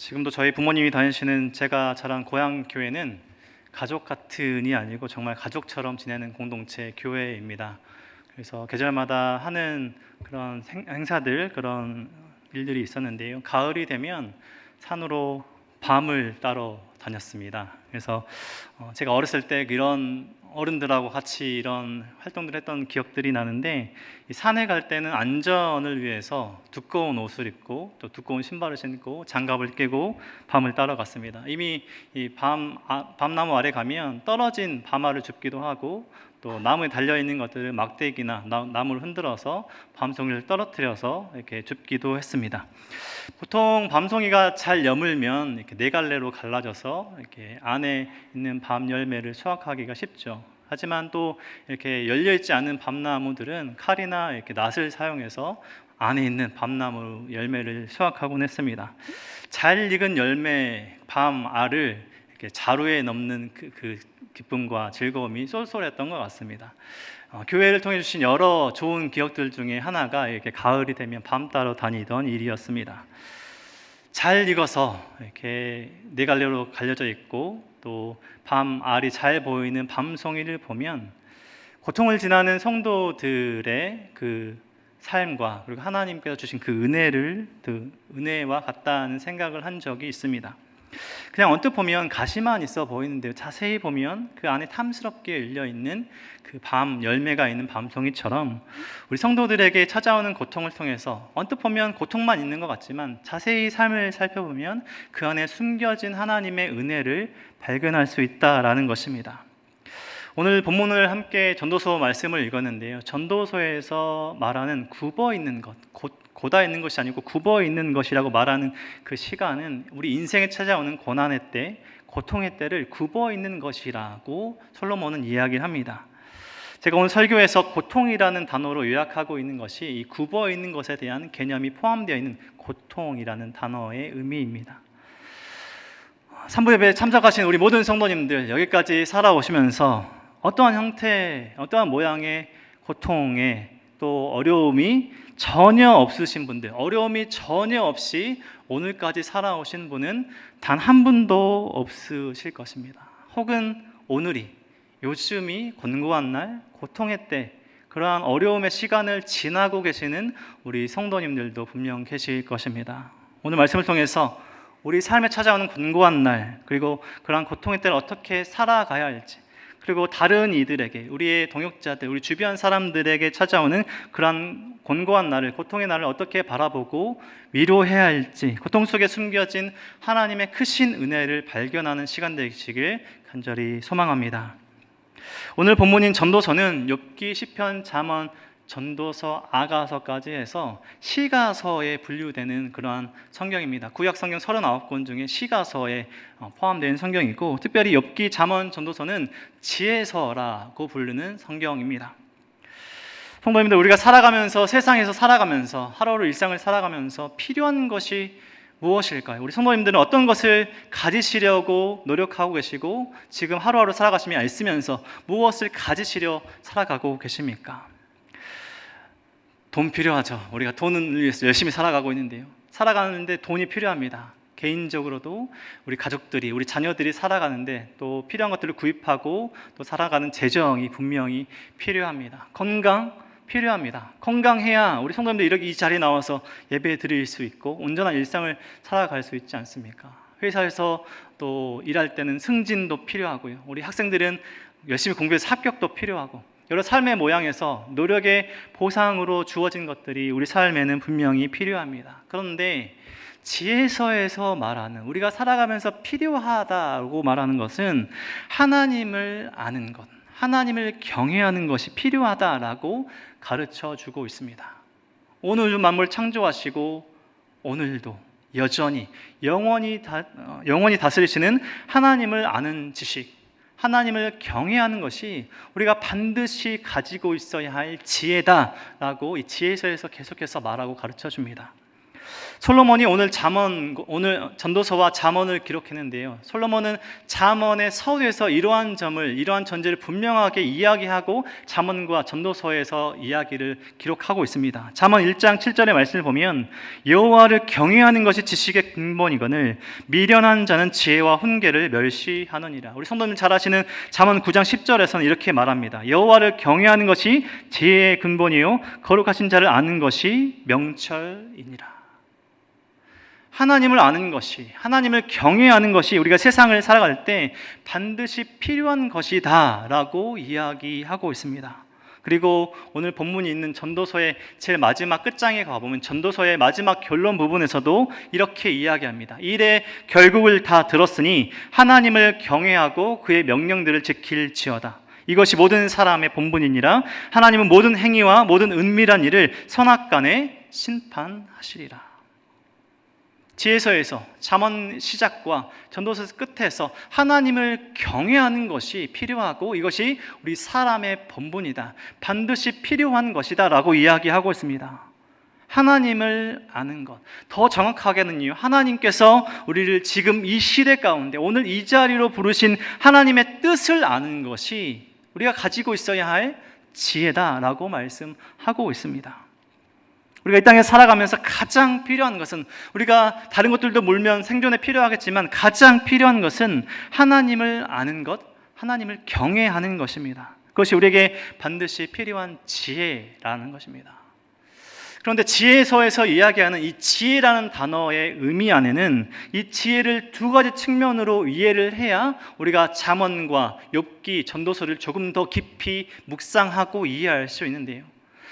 지금도 저희 부모님이 다니시는 제가 자란 고향 교회는 가족 같은이 아니고 정말 가족처럼 지내는 공동체 교회입니다. 그래서 계절마다 하는 그런 행사들, 그런 일들이 있었는데요. 가을이 되면 산으로 밤을 따러 다녔습니다. 그래서 제가 어렸을 때 이런 어른들하고 같이 이런 활동들을 했던 기억들이 나는데, 이 산에 갈 때는 안전을 위해서 두꺼운 옷을 입고 또 두꺼운 신발을 신고 장갑을 끼고 밤을 따라갔습니다. 이미 이 밤나무 아래 가면 떨어진 밤알을 줍기도 하고, 또 나무에 달려 있는 것들을 막대기나 나무를 흔들어서 밤송이를 떨어뜨려서 이렇게 줍기도 했습니다. 보통 밤송이가 잘 여물면 이렇게 네 갈래로 갈라져서 이렇게 안에 있는 밤 열매를 수확하기가 쉽죠. 하지만 또 이렇게 열려 있지 않은 밤나무들은 칼이나 이렇게 낫을 사용해서 안에 있는 밤나무 열매를 수확하곤 했습니다. 잘 익은 열매 밤알을 이렇게 자루에 넣는 그 기쁨과 즐거움이 쏠쏠했던 것 같습니다. 교회를 통해 주신 여러 좋은 기억들 중에 하나가 이렇게 가을이 되면 밤 따러 다니던 일이었습니다. 잘 익어서 이렇게 네 갈래로 갈려져 있고 또 밤알이 잘 보이는 밤송이를 보면 고통을 지나는 성도들의 그 삶과 그리고 하나님께서 주신 그 은혜와 같다는 생각을 한 적이 있습니다. 그냥 언뜻 보면 가시만 있어 보이는데요, 자세히 보면 그 안에 탐스럽게 열려 있는 그 밤 열매가 있는 밤송이처럼 우리 성도들에게 찾아오는 고통을 통해서 언뜻 보면 고통만 있는 것 같지만 자세히 삶을 살펴보면 그 안에 숨겨진 하나님의 은혜를 발견할 수 있다라는 것입니다. 오늘 본문을 함께 전도서 말씀을 읽었는데요, 전도서에서 말하는 굽어 있는 것, 고다 있는 것이 아니고 굽어 있는 것이라고 말하는 그 시간은 우리 인생에 찾아오는 고난의 때, 고통의 때를 굽어 있는 것이라고 솔로몬은 이야기를 합니다. 제가 오늘 설교에서 고통이라는 단어로 요약하고 있는 것이 이 굽어 있는 것에 대한 개념이 포함되어 있는 고통이라는 단어의 의미입니다. 3부 예배에 참석하신 우리 모든 성도님들, 여기까지 살아오시면서 어떠한 형태, 어떠한 모양의 고통에 또 어려움이 전혀 없으신 분들, 어려움이 전혀 없이 오늘까지 살아오신 분은 단 한 분도 없으실 것입니다. 혹은 오늘이, 요즘이 곤고한 날, 고통의 때, 그러한 어려움의 시간을 지나고 계시는 우리 성도님들도 분명 계실 것입니다. 오늘 말씀을 통해서 우리 삶에 찾아오는 곤고한 날, 그리고 그러한 고통의 때를 어떻게 살아가야 할지, 그리고 다른 이들에게, 우리의 동역자들, 우리 주변 사람들에게 찾아오는 그러한 곤고한 날을, 고통의 날을 어떻게 바라보고 위로해야 할지, 고통 속에 숨겨진 하나님의 크신 은혜를 발견하는 시간 되시길 간절히 소망합니다. 오늘 본문인 전도서는 욥기, 시편, 잠언, 전도서, 아가서까지 해서 시가서에 분류되는 그러한 성경입니다. 구약 성경 39권 중에 시가서에 포함된 성경이고, 특별히 욥기, 잠언, 전도서는 지혜서라고 부르는 성경입니다. 성도님들, 우리가 살아가면서, 세상에서 살아가면서, 하루하루 일상을 살아가면서 필요한 것이 무엇일까요? 우리 성도님들은 어떤 것을 가지시려고 노력하고 계시고 지금 하루하루 살아가시며 애쓰면서 무엇을 가지시려 살아가고 계십니까? 돈 필요하죠. 우리가 돈을 위해서 열심히 살아가고 있는데요, 살아가는데 돈이 필요합니다. 개인적으로도 우리 가족들이, 우리 자녀들이 살아가는데 또 필요한 것들을 구입하고 또 살아가는 재정이 분명히 필요합니다. 건강 필요합니다. 건강해야 우리 성도님들 이렇게 이 자리에 나와서 예배 드릴 수 있고 온전한 일상을 살아갈 수 있지 않습니까? 회사에서 또 일할 때는 승진도 필요하고요, 우리 학생들은 열심히 공부해서 합격도 필요하고, 여러 삶의 모양에서 노력의 보상으로 주어진 것들이 우리 삶에는 분명히 필요합니다. 그런데 지혜서에서 말하는, 우리가 살아가면서 필요하다고 말하는 것은 하나님을 아는 것, 하나님을 경외하는 것이 필요하다라고 가르쳐 주고 있습니다. 오늘 만물 창조하시고 오늘도 여전히 영원히 다스리시는 하나님을 아는 지식, 하나님을 경외하는 것이 우리가 반드시 가지고 있어야 할 지혜다라고 이 지혜서에서 계속해서 말하고 가르쳐 줍니다. 솔로몬이 오늘 전도서와 잠언을 기록했는데요. 솔로몬은 잠언의 서두에서 이러한 전제를 분명하게 이야기하고 잠언과 전도서에서 이야기를 기록하고 있습니다. 잠언 1장 7절의 말씀을 보면 여호와를 경외하는 것이 지식의 근본이거늘 미련한 자는 지혜와 훈계를 멸시하느니라. 우리 성도님 잘 아시는 잠언 9장 10절에서는 이렇게 말합니다. 여호와를 경외하는 것이 지혜의 근본이요 거룩하신 자를 아는 것이 명철이니라. 하나님을 아는 것이, 하나님을 경외하는 것이 우리가 세상을 살아갈 때 반드시 필요한 것이다 라고 이야기하고 있습니다. 그리고 오늘 본문이 있는 전도서의 제일 마지막 끝장에 가보면 전도서의 마지막 결론 부분에서도 이렇게 이야기합니다. 이래 결국을 다 들었으니 하나님을 경외하고 그의 명령들을 지킬지어다. 이것이 모든 사람의 본분이니라. 하나님은 모든 행위와 모든 은밀한 일을 선악간에 심판하시리라. 지혜서에서 잠언 시작과 전도서 끝에서 하나님을 경외하는 것이 필요하고 이것이 우리 사람의 본분이다. 반드시 필요한 것이다 라고 이야기하고 있습니다. 하나님을 아는 것, 더 정확하게는요, 하나님께서 우리를 지금 이 시대 가운데 오늘 이 자리로 부르신 하나님의 뜻을 아는 것이 우리가 가지고 있어야 할 지혜다라고 말씀하고 있습니다. 우리가 이 땅에 살아가면서 가장 필요한 것은, 우리가 다른 것들도 물면 생존에 필요하겠지만 가장 필요한 것은 하나님을 아는 것, 하나님을 경외하는 것입니다. 그것이 우리에게 반드시 필요한 지혜라는 것입니다. 그런데 지혜서에서 이야기하는 이 지혜라는 단어의 의미 안에는 이 지혜를 두 가지 측면으로 이해를 해야 우리가 잠언과 욥기, 전도서를 조금 더 깊이 묵상하고 이해할 수 있는데요.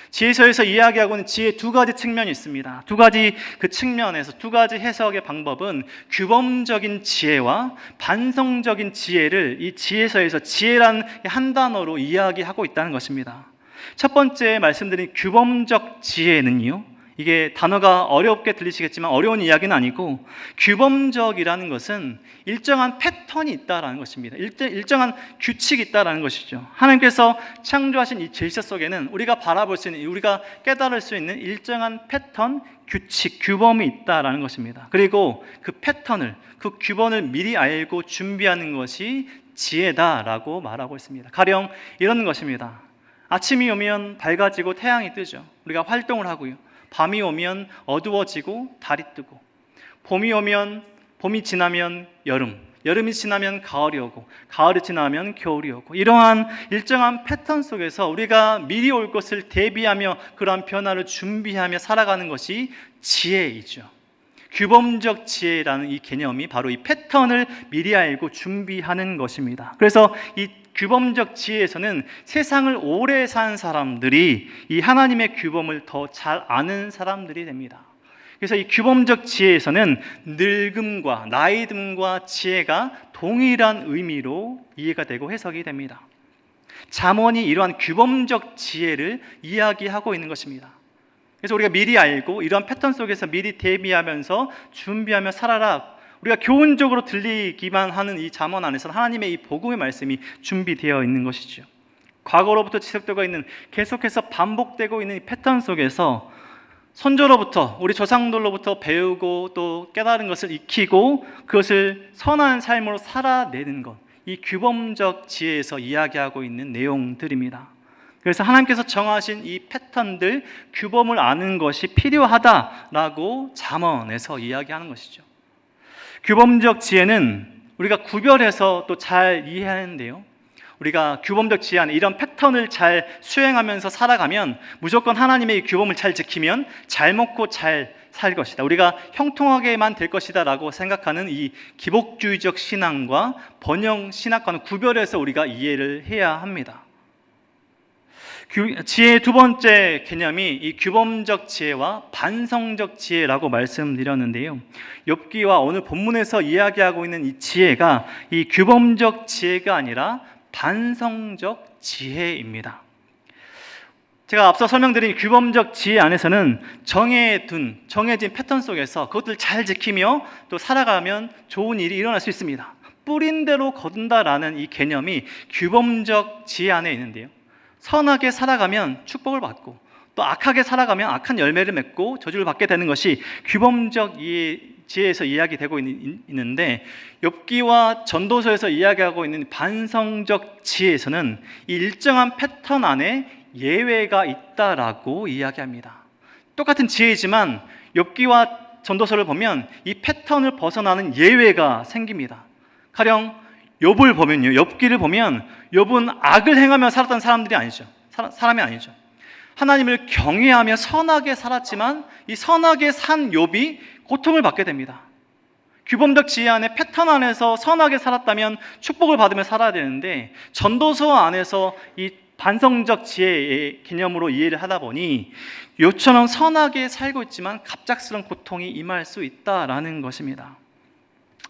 지혜서에서 이야기하고 있는 지혜의 두 가지 측면이 있습니다. 두 가지 그 측면에서 두 가지 해석의 방법은 규범적인 지혜와 반성적인 지혜를 이 지혜서에서 지혜라는 한 단어로 이야기하고 있다는 것입니다. 첫 번째 말씀드린 규범적 지혜는요, 이게 단어가 어렵게 들리시겠지만 어려운 이야기는 아니고, 규범적이라는 것은 일정한 패턴이 있다라는 것입니다. 일정한 규칙이 있다라는 것이죠. 하나님께서 창조하신 이 질서 속에는 우리가 바라볼 수 있는, 우리가 깨달을 수 있는 일정한 패턴, 규칙, 규범이 있다라는 것입니다. 그리고 그 패턴을, 그 규범을 미리 알고 준비하는 것이 지혜다라고 말하고 있습니다. 가령 이런 것입니다. 아침이 오면 밝아지고 태양이 뜨죠. 우리가 활동을 하고요. 밤이 오면 어두워지고 달이 뜨고, 봄이 지나면 여름이 지나면 가을이 오고, 가을이 지나면 겨울이 오고, 이러한 일정한 패턴 속에서 우리가 미리 올 것을 대비하며 그러한 변화를 준비하며 살아가는 것이 지혜이죠. 규범적 지혜라는 이 개념이 바로 이 패턴을 미리 알고 준비하는 것입니다. 그래서 이 규범적 지혜에서는 세상을 오래 산 사람들이 이 하나님의 규범을 더 잘 아는 사람들이 됩니다. 그래서 이 규범적 지혜에서는 늙음과 나이듦과 지혜가 동일한 의미로 이해가 되고 해석이 됩니다. 잠언이 이러한 규범적 지혜를 이야기하고 있는 것입니다. 그래서 우리가 미리 알고 이러한 패턴 속에서 미리 대비하면서 준비하며 살아라, 우리가 교훈적으로 들리기만 하는 이 잠언 안에서는 하나님의 이 복음의 말씀이 준비되어 있는 것이죠. 과거로부터 지속되고 있는, 계속해서 반복되고 있는 이 패턴 속에서 선조로부터, 우리 조상들로부터 배우고 또 깨달은 것을 익히고 그것을 선한 삶으로 살아내는 것, 이 규범적 지혜에서 이야기하고 있는 내용들입니다. 그래서 하나님께서 정하신 이 패턴들, 규범을 아는 것이 필요하다라고 잠언에서 이야기하는 것이죠. 규범적 지혜는 우리가 구별해서 또 잘 이해하는데요, 우리가 규범적 지혜 안에 이런 패턴을 잘 수행하면서 살아가면 무조건 하나님의 이 규범을 잘 지키면 잘 먹고 잘 살 것이다, 우리가 형통하게만 될 것이다 라고 생각하는 이 기복주의적 신앙과 번영 신학과는 구별해서 우리가 이해를 해야 합니다. 지혜의 두 번째 개념이 이 규범적 지혜와 반성적 지혜라고 말씀드렸는데요, 욥기와 오늘 본문에서 이야기하고 있는 이 지혜가 이 규범적 지혜가 아니라 반성적 지혜입니다. 제가 앞서 설명드린 규범적 지혜 안에서는 정해진 패턴 속에서 그것들 잘 지키며 또 살아가면 좋은 일이 일어날 수 있습니다. 뿌린 대로 거둔다라는 이 개념이 규범적 지혜 안에 있는데요, 선하게 살아가면 축복을 받고 또 악하게 살아가면 악한 열매를 맺고 저주를 받게 되는 것이 규범적 지혜에서 이야기되고 있는데, 욥기와 전도서에서 이야기하고 있는 반성적 지혜에서는 이 일정한 패턴 안에 예외가 있다라고 이야기합니다. 똑같은 지혜이지만 욥기와 전도서를 보면 이 패턴을 벗어나는 예외가 생깁니다. 가령 욥을 보면요, 욥기를 보면 욥은 악을 행하며 살았던 사람이 아니죠. 하나님을 경외하며 선하게 살았지만 이 선하게 산 욥이 고통을 받게 됩니다. 규범적 지혜 안에 패턴 안에서 선하게 살았다면 축복을 받으며 살아야 되는데, 전도서 안에서 이 반성적 지혜의 개념으로 이해를 하다 보니 욥처럼 선하게 살고 있지만 갑작스러운 고통이 임할 수 있다라는 것입니다.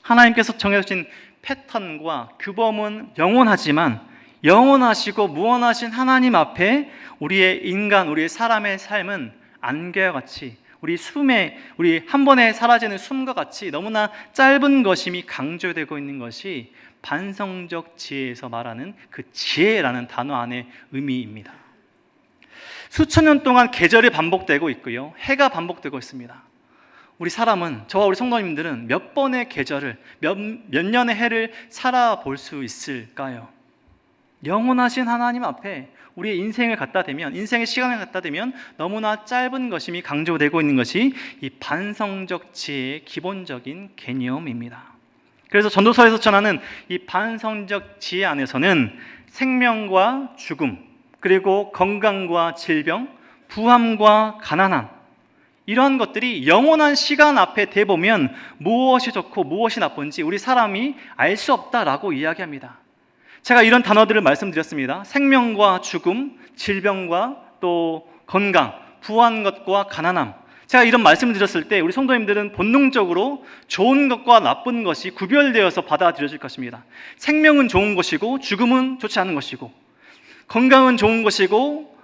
하나님께서 정해주신 패턴과 규범은 영원하지만 영원하시고 무한하신 하나님 앞에 우리의 사람의 삶은 안개와 같이, 우리 한 번에 사라지는 숨과 같이 너무나 짧은 것임이 강조되고 있는 것이 반성적 지혜에서 말하는 그 지혜라는 단어 안의 의미입니다. 수천 년 동안 계절이 반복되고 있고요, 해가 반복되고 있습니다. 우리 사람은, 저와 우리 성도님들은 몇 번의 계절을, 몇 년의 해를 살아볼 수 있을까요? 영원하신 하나님 앞에 우리의 인생의 시간을 갖다 대면 너무나 짧은 것임이 강조되고 있는 것이 이 반성적 지혜의 기본적인 개념입니다. 그래서 전도서에서 전하는 이 반성적 지혜 안에서는 생명과 죽음, 그리고 건강과 질병, 부함과 가난함, 이러한 것들이 영원한 시간 앞에 대보면 무엇이 좋고 무엇이 나쁜지 우리 사람이 알 수 없다라고 이야기합니다. 제가 이런 단어들을 말씀드렸습니다. 생명과 죽음, 질병과 또 건강, 부한 것과 가난함. 제가 이런 말씀을 드렸을 때 우리 성도님들은 본능적으로 좋은 것과 나쁜 것이 구별되어서 받아들여질 것입니다. 생명은 좋은 것이고 죽음은 좋지 않은 것이고, 건강은 좋은 것이고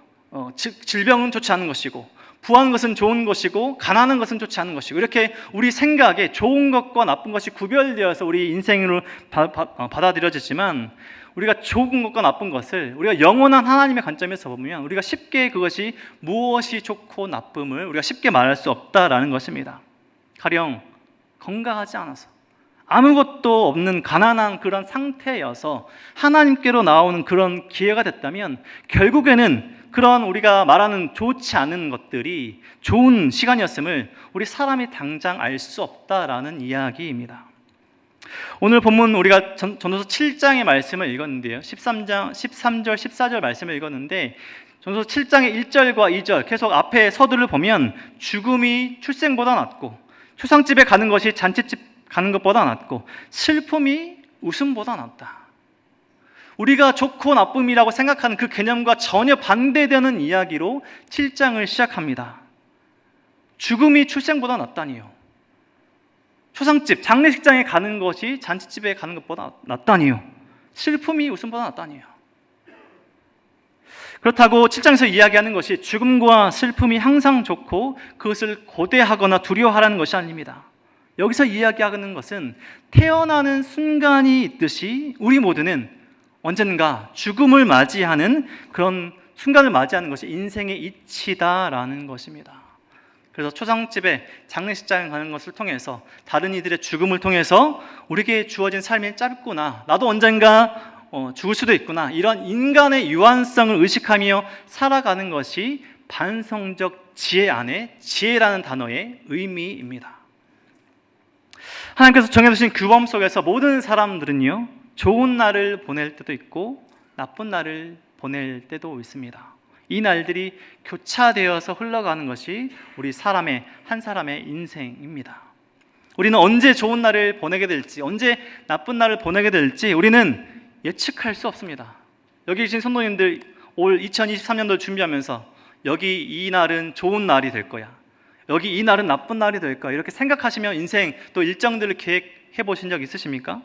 질병은 좋지 않은 것이고, 부한 것은 좋은 것이고 가난한 것은 좋지 않은 것이고, 이렇게 우리 생각에 좋은 것과 나쁜 것이 구별되어서 우리 인생으로 받아들여지지만, 우리가 좋은 것과 나쁜 것을 우리가 영원한 하나님의 관점에서 보면 우리가 쉽게 그것이 무엇이 좋고 나쁨을 우리가 쉽게 말할 수 없다라는 것입니다. 가령 건강하지 않아서, 아무것도 없는 가난한 그런 상태여서 하나님께로 나오는 그런 기회가 됐다면 결국에는 그런 우리가 말하는 좋지 않은 것들이 좋은 시간이었음을 우리 사람이 당장 알 수 없다라는 이야기입니다. 오늘 본문 우리가 전도서 7장의 말씀을 읽었는데요, 13절, 14절 말씀을 읽었는데, 전도서 7장의 1절과 2절 계속 앞에 서두를 보면 죽음이 출생보다 낫고, 초상집에 가는 것이 잔치집 가는 것보다 낫고, 슬픔이 웃음보다 낫다. 우리가 좋고 나쁨이라고 생각하는 그 개념과 전혀 반대되는 이야기로 7장을 시작합니다. 죽음이 출생보다 낫다니요. 초상집, 장례식장에 가는 것이 잔치집에 가는 것보다 낫다니요. 슬픔이 웃음보다 낫다니요. 그렇다고 7장에서 이야기하는 것이 죽음과 슬픔이 항상 좋고 그것을 고대하거나 두려워하라는 것이 아닙니다. 여기서 이야기하는 것은 태어나는 순간이 있듯이 우리 모두는 언젠가 죽음을 맞이하는 그런 순간을 맞이하는 것이 인생의 이치다라는 것입니다. 그래서 초상집에 장례식장에 가는 것을 통해서, 다른 이들의 죽음을 통해서 우리에게 주어진 삶이 짧구나, 나도 언젠가 죽을 수도 있구나, 이런 인간의 유한성을 의식하며 살아가는 것이 반성적 지혜 안에 지혜라는 단어의 의미입니다. 하나님께서 정해두신 규범 속에서 모든 사람들은요, 좋은 날을 보낼 때도 있고 나쁜 날을 보낼 때도 있습니다. 이 날들이 교차되어서 흘러가는 것이 우리 한 사람의 인생입니다. 우리는 언제 좋은 날을 보내게 될지, 언제 나쁜 날을 보내게 될지 우리는 예측할 수 없습니다. 여기 계신 성도님들, 올 2023년도를 준비하면서 여기 이 날은 좋은 날이 될 거야, 여기 이 날은 나쁜 날이 될 거야, 이렇게 생각하시며 인생 또 일정들을 계획해 보신 적 있으십니까?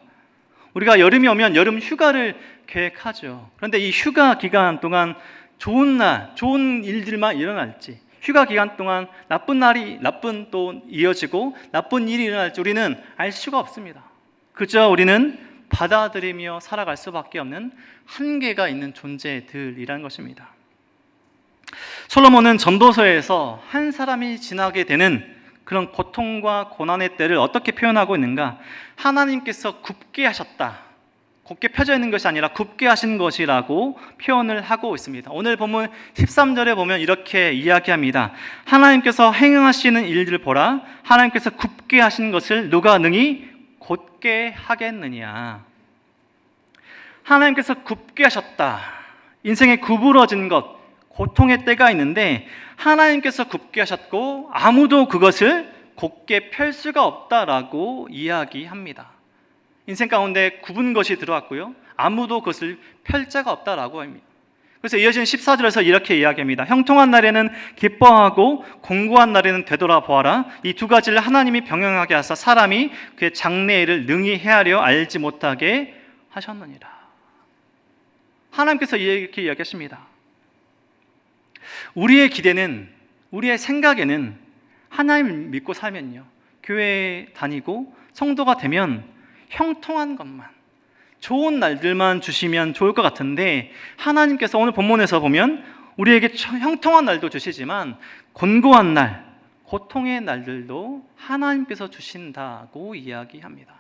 우리가 여름이 오면 여름 휴가를 계획하죠. 그런데 이 휴가 기간 동안 좋은 날, 좋은 일들만 일어날지, 휴가 기간 동안 나쁜 또 이어지고 나쁜 일이 일어날지 우리는 알 수가 없습니다. 그저 우리는 받아들이며 살아갈 수밖에 없는 한계가 있는 존재들이라는 것입니다. 솔로몬은 전도서에서 한 사람이 지나게 되는 그런 고통과 고난의 때를 어떻게 표현하고 있는가? 하나님께서 굽게 하셨다. 곱게 펴져 있는 것이 아니라 굽게 하신 것이라고 표현을 하고 있습니다. 오늘 본문 13절에 보면 이렇게 이야기합니다. 하나님께서 행하시는 일들을 보라. 하나님께서 굽게 하신 것을 누가 능히 곧게 하겠느냐. 하나님께서 굽게 하셨다. 인생에 구부러진 것, 고통의 때가 있는데 하나님께서 굽게 하셨고 아무도 그것을 곧게 펼 수가 없다라고 이야기합니다. 인생 가운데 굽은 것이 들어왔고요, 아무도 그것을 펼 자가 없다라고 합니다. 그래서 이어지는 14절에서 이렇게 이야기합니다. 형통한 날에는 기뻐하고 공고한 날에는 되돌아보아라. 이 두 가지를 하나님이 병행하게 하사 사람이 그의 장래일을 능히 헤아려 알지 못하게 하셨느니라. 하나님께서 이렇게 이야기하십니다. 우리의 기대는, 우리의 생각에는 하나님을 믿고 살면요, 교회에 다니고 성도가 되면 형통한 것만, 좋은 날들만 주시면 좋을 것 같은데 하나님께서 오늘 본문에서 보면 우리에게 형통한 날도 주시지만 곤고한 날, 고통의 날들도 하나님께서 주신다고 이야기합니다.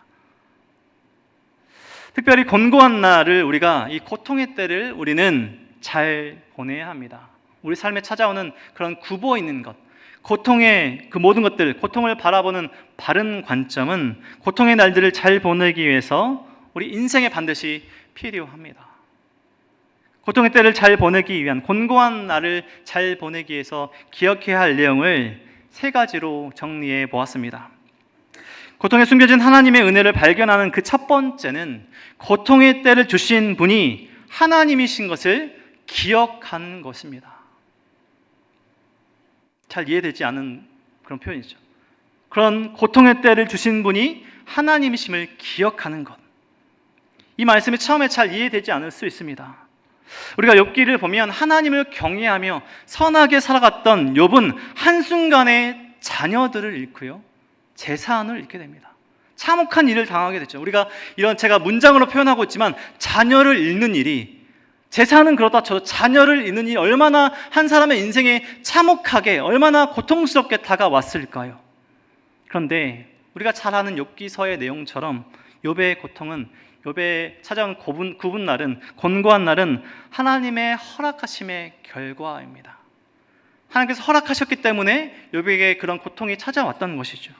특별히 곤고한 날을, 우리가 이 고통의 때를 우리는 잘 보내야 합니다. 우리 삶에 찾아오는 그런 굽어 있는 것, 고통의 그 모든 것들, 고통을 바라보는 바른 관점은 고통의 날들을 잘 보내기 위해서 우리 인생에 반드시 필요합니다. 고통의 때를 잘 보내기 위한, 곤고한 날을 잘 보내기 위해서 기억해야 할 내용을 세 가지로 정리해 보았습니다. 고통에 숨겨진 하나님의 은혜를 발견하는 그 첫 번째는 고통의 때를 주신 분이 하나님이신 것을 기억하는 것입니다. 잘 이해되지 않은 그런 표현이죠. 그런 고통의 때를 주신 분이 하나님이심을 기억하는 것. 이 말씀이 처음에 잘 이해되지 않을 수 있습니다. 우리가 욥기를 보면 하나님을 경외하며 선하게 살아갔던 욥은 한순간에 자녀들을 잃고요, 재산을 잃게 됩니다. 참혹한 일을 당하게 됐죠. 우리가 이런, 제가 문장으로 표현하고 있지만 자녀를 잃는 일이, 재산은 그렇다 쳐도 자녀를 잃는 일이 얼마나 한 사람의 인생에 참혹하게, 얼마나 고통스럽게 다가왔을까요? 그런데 우리가 잘 아는 욥기서의 내용처럼 욥의 고통은, 욥의 찾아온 굽은 날은, 곤고한 날은 하나님의 허락하심의 결과입니다. 하나님께서 허락하셨기 때문에 욥에게 그런 고통이 찾아왔던 것이죠.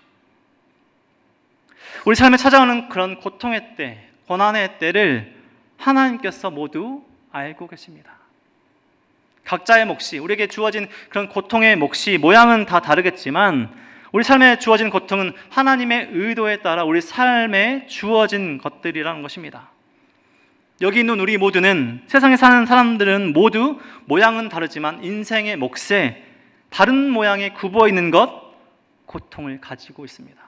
우리 삶에 찾아오는 그런 고통의 때, 고난의 때를 하나님께서 모두 알고 계십니다. 각자의 몫이, 우리에게 주어진 그런 고통의 몫이, 모양은 다 다르겠지만 우리 삶에 주어진 고통은 하나님의 의도에 따라 우리 삶에 주어진 것들이라는 것입니다. 여기 있는 우리 모두는, 세상에 사는 사람들은 모두 모양은 다르지만 인생의 몫에 다른 모양의 굽어 있는 것, 고통을 가지고 있습니다.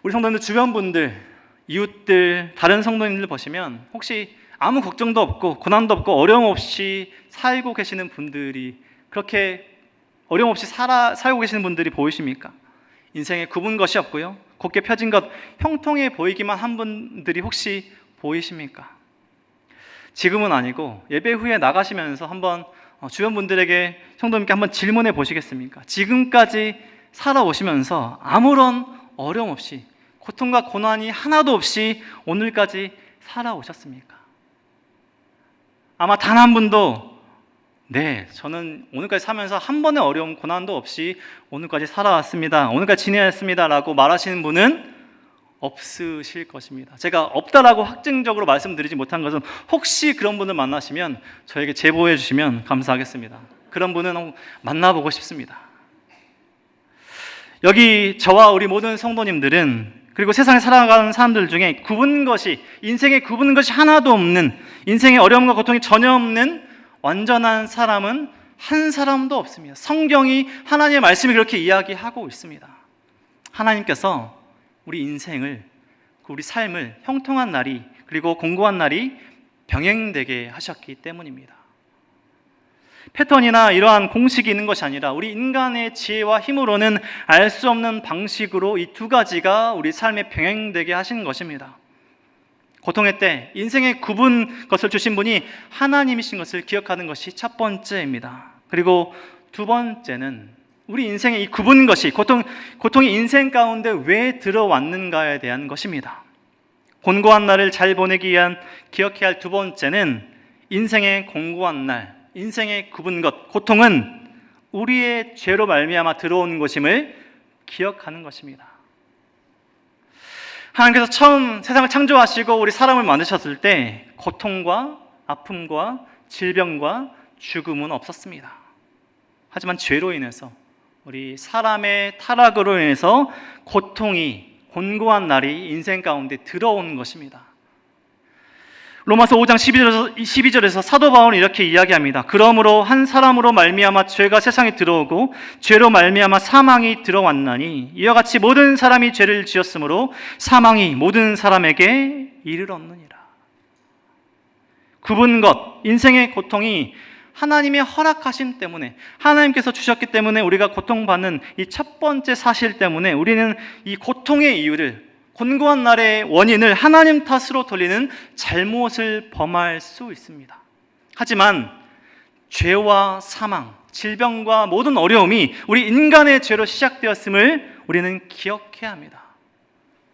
우리 성도님들, 주변 분들, 이웃들, 다른 성도님들 보시면 혹시 아무 걱정도 없고 고난도 없고 어려움 없이 살고 계시는 분들이, 그렇게 어려움 없이 살고 계시는 분들이 보이십니까? 인생에 굽은 것이 없고요, 곱게 펴진 것, 형통해 보이기만 한 분들이 혹시 보이십니까? 지금은 아니고 예배 후에 나가시면서 한번 주변 분들에게, 성도님께 한번 질문해 보시겠습니까? 지금까지 살아오시면서 아무런 어려움 없이, 고통과 고난이 하나도 없이 오늘까지 살아오셨습니까? 아마 단 한 분도, 네, 저는 오늘까지 살면서 한 번의 어려움, 고난도 없이 오늘까지 살아왔습니다, 오늘까지 지내왔습니다 라고 말하시는 분은 없으실 것입니다. 제가 없다라고 확증적으로 말씀드리지 못한 것은, 혹시 그런 분을 만나시면 저에게 제보해 주시면 감사하겠습니다. 그런 분은 만나보고 싶습니다. 여기 저와 우리 모든 성도님들은, 그리고 세상에 살아가는 사람들 중에 굽은 것이, 인생에 굽은 것이 하나도 없는, 인생에 어려움과 고통이 전혀 없는 완전한 사람은 한 사람도 없습니다. 성경이, 하나님의 말씀이 그렇게 이야기하고 있습니다. 하나님께서 우리 인생을, 우리 삶을 형통한 날이, 그리고 공고한 날이 병행되게 하셨기 때문입니다. 패턴이나 이러한 공식이 있는 것이 아니라 우리 인간의 지혜와 힘으로는 알 수 없는 방식으로 이 두 가지가 우리 삶에 병행되게 하신 것입니다. 고통의 때 인생의 굽은 것을 주신 분이 하나님이신 것을 기억하는 것이 첫 번째입니다. 그리고 두 번째는 우리 인생의 이 굽은 것이 고통이 인생 가운데 왜 들어왔는가에 대한 것입니다. 곤고한 날을 잘 보내기 위한 기억해야 할 두 번째는 인생의 공고한 날, 인생의 굽은 것, 고통은 우리의 죄로 말미암아 들어온 것임을 기억하는 것입니다. 하나님께서 처음 세상을 창조하시고 우리 사람을 만드셨을 때 고통과 아픔과 질병과 죽음은 없었습니다. 하지만 죄로 인해서 우리 사람의 타락으로 인해서 고통이 곤고한 날이 인생 가운데 들어온 것입니다. 로마서 5장 12절에서 사도 바울은 이렇게 이야기합니다. 그러므로 한 사람으로 말미암아 죄가 세상에 들어오고 죄로 말미암아 사망이 들어왔나니 이와 같이 모든 사람이 죄를 지었으므로 사망이 모든 사람에게 이르렀느니라. 굽은 것, 인생의 고통이 하나님의 허락하심 때문에, 하나님께서 주셨기 때문에 우리가 고통받는 이 첫 번째 사실 때문에 우리는 이 고통의 이유를, 곤고한 날의 원인을 하나님 탓으로 돌리는 잘못을 범할 수 있습니다. 하지만 죄와 사망, 질병과 모든 어려움이 우리 인간의 죄로 시작되었음을 우리는 기억해야 합니다.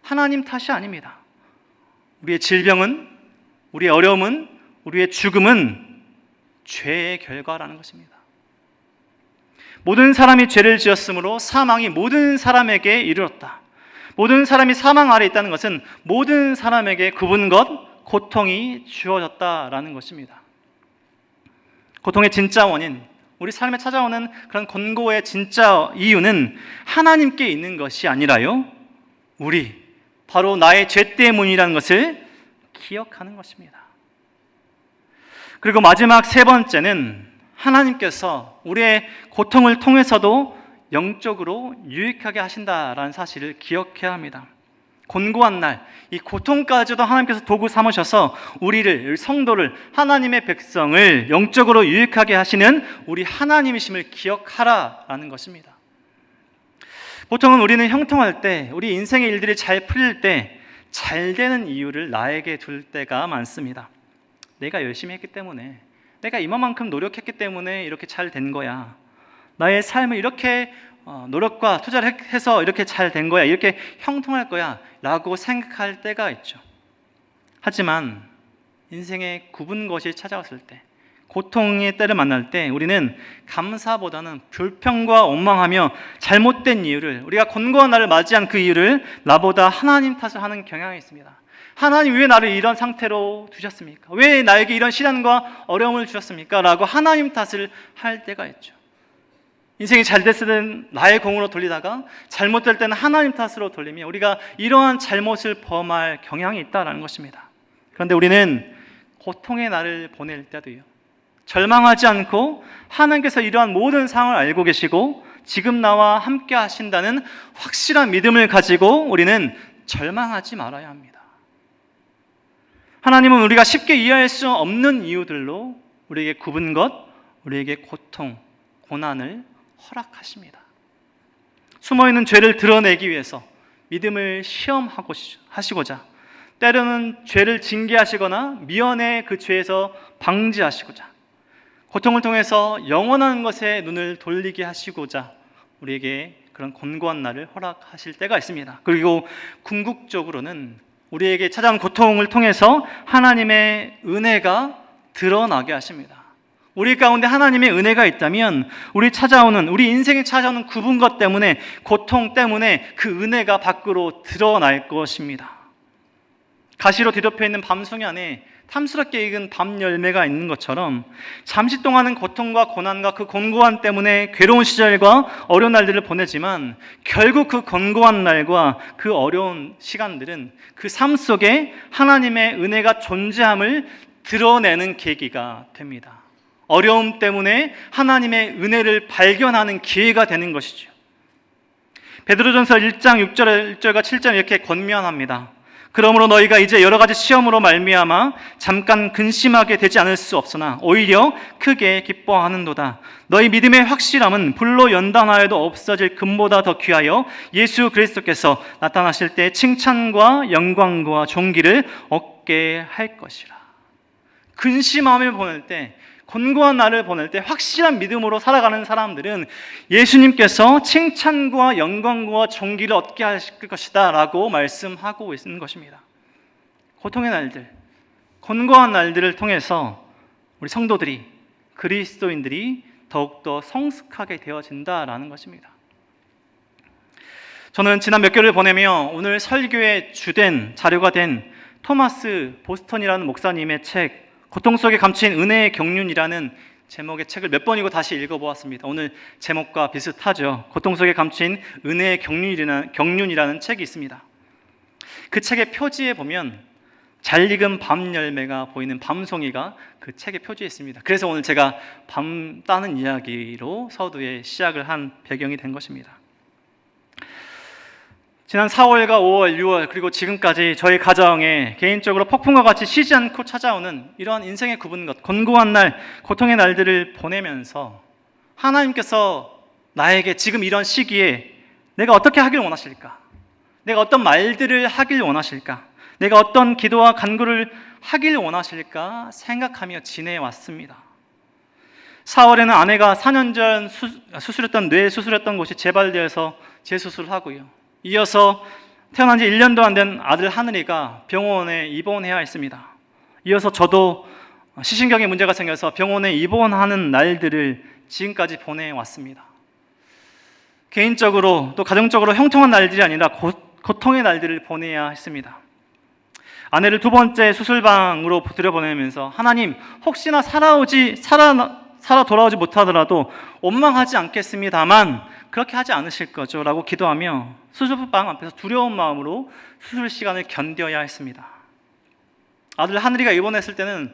하나님 탓이 아닙니다. 우리의 질병은, 우리의 어려움은, 우리의 죽음은 죄의 결과라는 것입니다. 모든 사람이 죄를 지었으므로 사망이 모든 사람에게 이르렀다. 모든 사람이 사망 아래 있다는 것은 모든 사람에게 굽은 것, 고통이 주어졌다라는 것입니다. 고통의 진짜 원인, 우리 삶에 찾아오는 그런 곤고의 진짜 이유는 하나님께 있는 것이 아니라요, 바로 나의 죄 때문이라는 것을 기억하는 것입니다. 그리고 마지막 세 번째는 하나님께서 우리의 고통을 통해서도 영적으로 유익하게 하신다라는 사실을 기억해야 합니다. 곤고한 날, 이 고통까지도 하나님께서 도구 삼으셔서 우리를, 성도를, 하나님의 백성을 영적으로 유익하게 하시는 우리 하나님이심을 기억하라라는 것입니다. 보통은 우리는 형통할 때, 우리 인생의 일들이 잘 풀릴 때 잘 되는 이유를 나에게 둘 때가 많습니다. 내가 열심히 했기 때문에, 내가 이만큼 노력했기 때문에 이렇게 잘 된 거야. 나의 삶을 이렇게 노력과 투자를 해서 이렇게 잘 된 거야. 이렇게 형통할 거야 라고 생각할 때가 있죠. 하지만 인생의 굽은 것이 찾아왔을 때, 고통의 때를 만날 때 우리는 감사보다는 불평과 원망하며 잘못된 이유를, 우리가 곤고한 날을 맞이한 그 이유를 나보다 하나님 탓을 하는 경향이 있습니다. 하나님 왜 나를 이런 상태로 두셨습니까? 왜 나에게 이런 시련과 어려움을 주셨습니까? 라고 하나님 탓을 할 때가 있죠. 인생이 잘 됐을 때는 나의 공으로 돌리다가 잘못될 때는 하나님 탓으로 돌리며 우리가 이러한 잘못을 범할 경향이 있다는 것입니다. 그런데 우리는 고통의 날을 보낼 때도요, 절망하지 않고 하나님께서 이러한 모든 상황을 알고 계시고 지금 나와 함께 하신다는 확실한 믿음을 가지고 우리는 절망하지 말아야 합니다. 하나님은 우리가 쉽게 이해할 수 없는 이유들로 우리에게 굽은 것, 우리에게 고통, 고난을 허락하십니다. 숨어있는 죄를 드러내기 위해서 믿음을 시험하시고자, 때로는 죄를 징계하시거나 미연에 그 죄에서 방지하시고자, 고통을 통해서 영원한 것에 눈을 돌리게 하시고자 우리에게 그런 곤고한 날을 허락하실 때가 있습니다. 그리고 궁극적으로는 우리에게 찾아온 고통을 통해서 하나님의 은혜가 드러나게 하십니다. 우리 가운데 하나님의 은혜가 있다면 우리 인생에 찾아오는 굽은 것 때문에, 고통 때문에 그 은혜가 밖으로 드러날 것입니다. 가시로 뒤덮여 있는 밤송이 안에 탐스럽게 익은 밤 열매가 있는 것처럼 잠시 동안은 고통과 고난과 그 곤고함 때문에 괴로운 시절과 어려운 날들을 보내지만 결국 그 곤고한 날과 그 어려운 시간들은 그 삶 속에 하나님의 은혜가 존재함을 드러내는 계기가 됩니다. 어려움 때문에 하나님의 은혜를 발견하는 기회가 되는 것이죠. 베드로전서 1장 6절과 7절 이렇게 권면합니다. 그러므로 너희가 이제 여러 가지 시험으로 말미암아 잠깐 근심하게 되지 않을 수 없으나 오히려 크게 기뻐하는도다. 너희 믿음의 확실함은 불로 연단하여도 없어질 금보다 더 귀하여 예수 그리스도께서 나타나실 때 칭찬과 영광과 존귀를 얻게 걷게 할 것이라. 근심함을 보낼 때, 곤고한 날을 보낼 때 확실한 믿음으로 살아가는 사람들은 예수님께서 칭찬과 영광과 존귀를 얻게 하실 것이다 라고 말씀하고 있는 것입니다. 고통의 날들, 곤고한 날들을 통해서 우리 성도들이, 그리스도인들이 더욱더 성숙하게 되어진다라는 것입니다. 저는 지난 몇 개월을 보내며 오늘 설교의 주된 자료가 된 토마스 보스턴이라는 목사님의 책 고통 속에 감춘 은혜의 경륜이라는 제목의 책을 몇 번이고 다시 읽어보았습니다. 오늘 제목과 비슷하죠. 고통 속에 감춘 은혜의 경륜이라는 책이 있습니다. 그 책의 표지에 보면 잘 익은 밤 열매가 보이는 밤송이가 그 책의 표지에 있습니다. 그래서 오늘 제가 밤 따는 이야기로 서두에 시작을 한 배경이 된 것입니다. 지난 4월과 5월, 6월 그리고 지금까지 저희 가정에 개인적으로 폭풍과 같이 쉬지 않고 찾아오는 이러한 인생의 굽은 것, 곤고한 날, 고통의 날들을 보내면서 하나님께서 나에게 지금 이런 시기에 내가 어떻게 하길 원하실까? 내가 어떤 말들을 하길 원하실까? 내가 어떤 기도와 간구를 하길 원하실까 생각하며 지내왔습니다. 4월에는 아내가 4년 전 수술했던 뇌 수술했던 곳이 재발되어서 재수술을 하고요. 이어서 태어난 지 1년도 안 된 아들 하늘이가 병원에 입원해야 했습니다. 이어서 저도 시신경에 문제가 생겨서 병원에 입원하는 날들을 지금까지 보내왔습니다. 개인적으로 또 가정적으로 형통한 날들이 아니라 고통의 날들을 보내야 했습니다. 아내를 두 번째 수술방으로 들여보내면서 하나님, 혹시나 살아 돌아오지 못하더라도 원망하지 않겠습니다만 그렇게 하지 않으실 거죠 라고 기도하며 수술방 앞에서 두려운 마음으로 수술 시간을 견뎌야 했습니다. 아들 하늘이가 입원했을 때는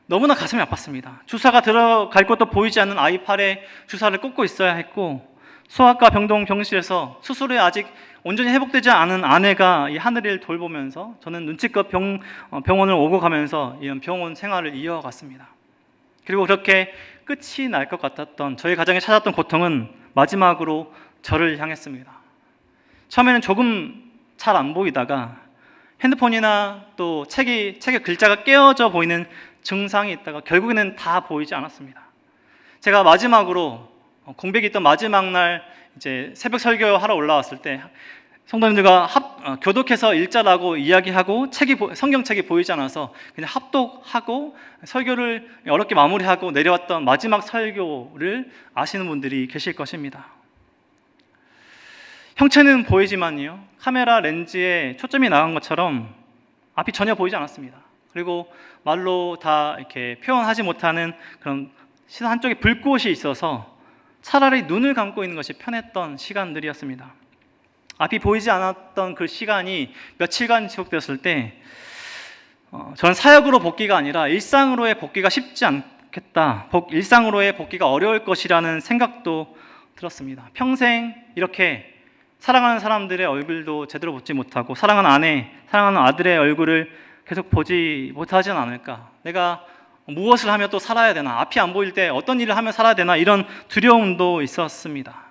너무나 가슴이 아팠습니다. 주사가 들어갈 것도 보이지 않는 아이 팔에 주사를 꽂고 있어야 했고, 소아과 병동 병실에서 수술에 아직 온전히 회복되지 않은 아내가 이 하늘이를 돌보면서 저는 눈치껏 병원을 오고 가면서 이런 병원 생활을 이어갔습니다. 그리고 그렇게 끝이 날 것 같았던 저희 가정에 찾았던 고통은 마지막으로 저를 향했습니다. 처음에는 조금 잘 안 보이다가 핸드폰이나 또 책의 글자가 깨어져 보이는 증상이 있다가 결국에는 다 보이지 않았습니다. 제가 마지막으로 공백이 있던 마지막 날 이제 새벽 설교하러 올라왔을 때 성도님들과 교독해서 읽자라고 이야기하고 성경책이 보이지 않아서 그냥 합독하고 설교를 어렵게 마무리하고 내려왔던 마지막 설교를 아시는 분들이 계실 것입니다. 형체는 보이지만요, 카메라 렌즈에 초점이 나간 것처럼 앞이 전혀 보이지 않았습니다. 그리고 말로 다 이렇게 표현하지 못하는 그런 시선 한쪽에 불꽃이 있어서 차라리 눈을 감고 있는 것이 편했던 시간들이었습니다. 앞이 보이지 않았던 그 시간이 며칠간 지속되었을 때 저는 사역으로 복귀가 아니라 일상으로의 복귀가 쉽지 않겠다, 일상으로의 복귀가 어려울 것이라는 생각도 들었습니다. 평생 이렇게 사랑하는 사람들의 얼굴도 제대로 보지 못하고 사랑하는 아내, 사랑하는 아들의 얼굴을 계속 보지 못하진 않을까, 내가 무엇을 하며 또 살아야 되나, 앞이 안 보일 때 어떤 일을 하며 살아야 되나, 이런 두려움도 있었습니다.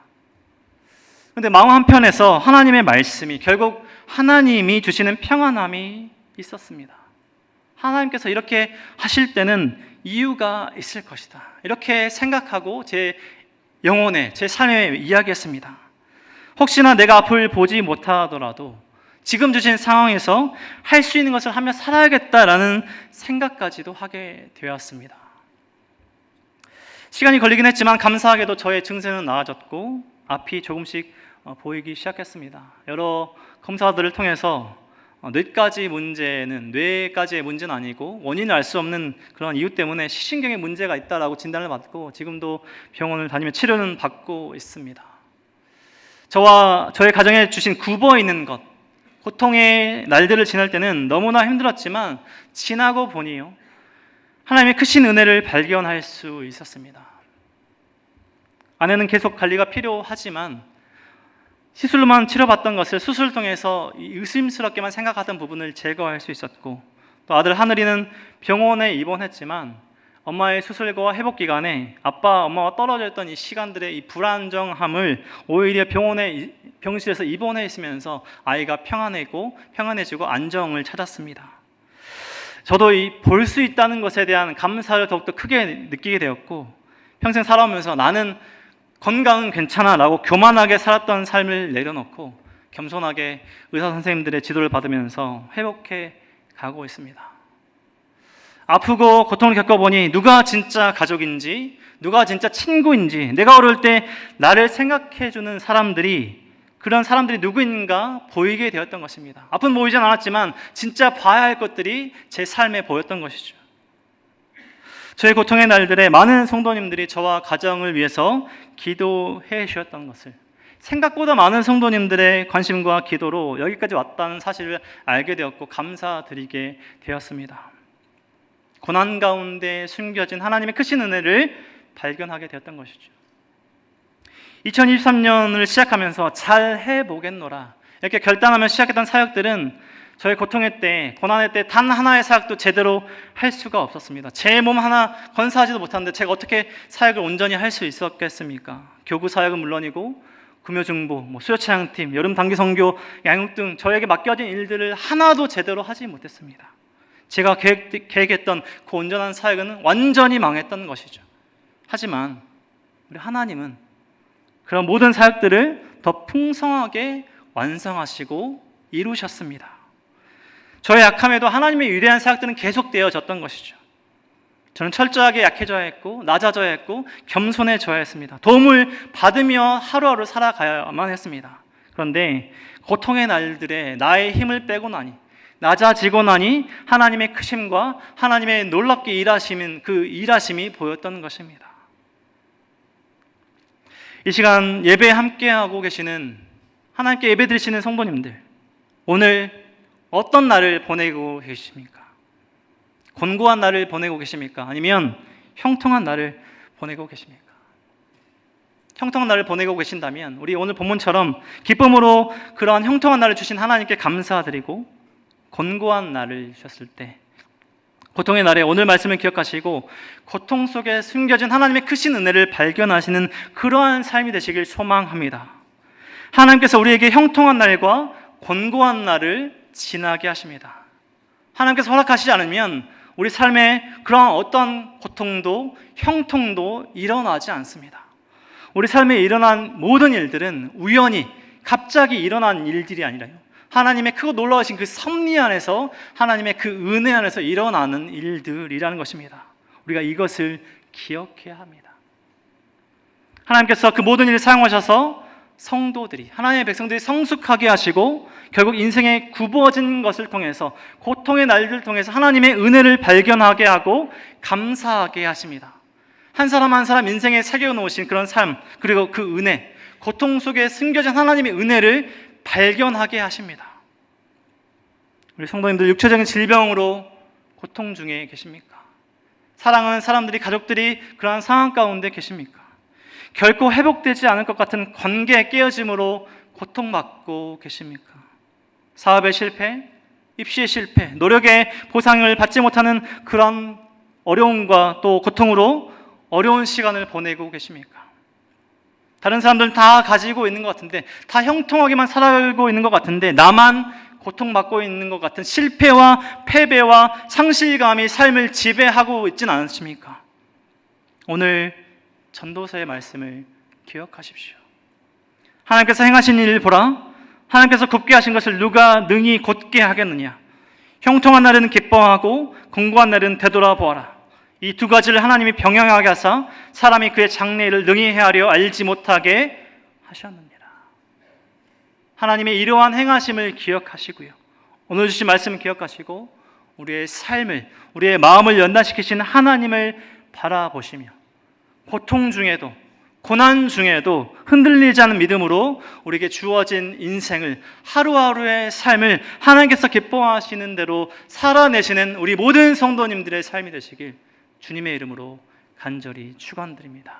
그런데 마음 한편에서 하나님의 말씀이, 결국 하나님이 주시는 평안함이 있었습니다. 하나님께서 이렇게 하실 때는 이유가 있을 것이다, 이렇게 생각하고 제 영혼에, 제 삶에 이야기했습니다. 혹시나 내가 앞을 보지 못하더라도 지금 주신 상황에서 할 수 있는 것을 하며 살아야겠다라는 생각까지도 하게 되었습니다. 시간이 걸리긴 했지만 감사하게도 저의 증세는 나아졌고 앞이 조금씩 보이기 시작했습니다. 여러 검사들을 통해서 뇌까지의 문제는 아니고 원인을 알 수 없는 그런 이유 때문에 시신경에 문제가 있다라고 진단을 받고 지금도 병원을 다니며 치료는 받고 있습니다. 저와 저의 가정에 주신 굽어 있는 것, 고통의 날들을 지날 때는 너무나 힘들었지만 지나고 보니요, 하나님의 크신 은혜를 발견할 수 있었습니다. 아내는 계속 관리가 필요하지만 시술로만 치료받던 것을 수술을 통해서 의심스럽게만 생각하던 부분을 제거할 수 있었고, 또 아들 하늘이는 병원에 입원했지만 엄마의 수술과 회복 기간에 아빠, 엄마와 떨어져 있던 이 시간들의 이 불안정함을 오히려 병실에서 입원해 있으면서 아이가 평안해지고 안정을 찾았습니다. 저도 볼 수 있다는 것에 대한 감사를 더욱더 크게 느끼게 되었고, 평생 살아오면서 나는 건강은 괜찮아 라고 교만하게 살았던 삶을 내려놓고 겸손하게 의사 선생님들의 지도를 받으면서 회복해 가고 있습니다. 아프고 고통을 겪어보니 누가 진짜 가족인지, 누가 진짜 친구인지, 내가 어려울 때 나를 생각해주는 사람들이, 그런 사람들이 누구인가 보이게 되었던 것입니다. 앞은 보이진 않았지만 진짜 봐야 할 것들이 제 삶에 보였던 것이죠. 저의 고통의 날들에 많은 성도님들이 저와 가정을 위해서 기도해 주셨던 것을, 생각보다 많은 성도님들의 관심과 기도로 여기까지 왔다는 사실을 알게 되었고 감사드리게 되었습니다. 고난 가운데 숨겨진 하나님의 크신 은혜를 발견하게 되었던 것이죠. 2023년을 시작하면서 잘 해보겠노라 이렇게 결단하며 시작했던 사역들은 저의 고통의 때, 고난의 때 단 하나의 사역도 제대로 할 수가 없었습니다. 제 몸 하나 건사하지도 못하는데 제가 어떻게 사역을 온전히 할 수 있었겠습니까? 교구 사역은 물론이고 금요중보, 수요찬양팀, 여름 단기 선교, 양육 등 저에게 맡겨진 일들을 하나도 제대로 하지 못했습니다. 제가 계획했던 그 온전한 사역은 완전히 망했던 것이죠. 하지만 우리 하나님은 그런 모든 사역들을 더 풍성하게 완성하시고 이루셨습니다. 저의 약함에도 하나님의 위대한 사역들은 계속되어졌던 것이죠. 저는 철저하게 약해져야 했고 낮아져야 했고 겸손해져야 했습니다. 도움을 받으며 하루하루 살아가야만 했습니다. 그런데 고통의 날들에 나의 힘을 빼고 나니, 낮아지고 나니 하나님의 크심과 하나님의 놀랍게 일하시는 그 일하심이 보였던 것입니다. 이 시간 예배에 함께하고 계시는, 하나님께 예배 드리시는 성도님들, 오늘 어떤 날을 보내고 계십니까? 곤고한 날을 보내고 계십니까? 아니면 형통한 날을 보내고 계십니까? 형통한 날을 보내고 계신다면 우리 오늘 본문처럼 기쁨으로 그러한 형통한 날을 주신 하나님께 감사드리고, 곤고한 날을 주셨을 때 고통의 날에 오늘 말씀을 기억하시고 고통 속에 숨겨진 하나님의 크신 은혜를 발견하시는 그러한 삶이 되시길 소망합니다. 하나님께서 우리에게 형통한 날과 곤고한 날을 지나게 하십니다. 하나님께서 허락하시지 않으면 우리 삶에 그러한 어떤 고통도 형통도 일어나지 않습니다. 우리 삶에 일어난 모든 일들은 우연히 갑자기 일어난 일들이 아니라요, 하나님의 크고 놀라우신 그 섭리 안에서, 하나님의 그 은혜 안에서 일어나는 일들이라는 것입니다. 우리가 이것을 기억해야 합니다. 하나님께서 그 모든 일을 사용하셔서 성도들이, 하나님의 백성들이 성숙하게 하시고 결국 인생에 굽어진 것을 통해서, 고통의 날들을 통해서 하나님의 은혜를 발견하게 하고 감사하게 하십니다. 한 사람 한 사람 인생에 새겨놓으신 그런 삶, 그리고 그 은혜, 고통 속에 숨겨진 하나님의 은혜를 발견하게 하십니다. 우리 성도님들, 육체적인 질병으로 고통 중에 계십니까? 사랑하는 사람들이, 가족들이 그러한 상황 가운데 계십니까? 결코 회복되지 않을 것 같은 관계의 깨어짐으로 고통받고 계십니까? 사업의 실패, 입시의 실패, 노력의 보상을 받지 못하는 그런 어려움과 또 고통으로 어려운 시간을 보내고 계십니까? 다른 사람들은 다 가지고 있는 것 같은데, 다 형통하게만 살아가고 있는 것 같은데 나만 고통받고 있는 것 같은 실패와 패배와 상실감이 삶을 지배하고 있지는 않습니까? 오늘 전도서의 말씀을 기억하십시오. 하나님께서 행하신 일을 보라. 하나님께서 굽게 하신 것을 누가 능히 곧게 하겠느냐. 형통한 날에는 기뻐하고 곤고한 날에는 되돌아보아라. 이 두 가지를 하나님이 병행하게 하사 사람이 그의 장래일을 능히 헤아려 알지 못하게 하셨느니라. 하나님의 이러한 행하심을 기억하시고요, 오늘 주신 말씀을 기억하시고 우리의 삶을, 우리의 마음을 연단시키신 하나님을 바라보시며 고통 중에도, 고난 중에도 흔들리지 않은 믿음으로 우리에게 주어진 인생을, 하루하루의 삶을 하나님께서 기뻐하시는 대로 살아내시는 우리 모든 성도님들의 삶이 되시길 주님의 이름으로 간절히 축원드립니다.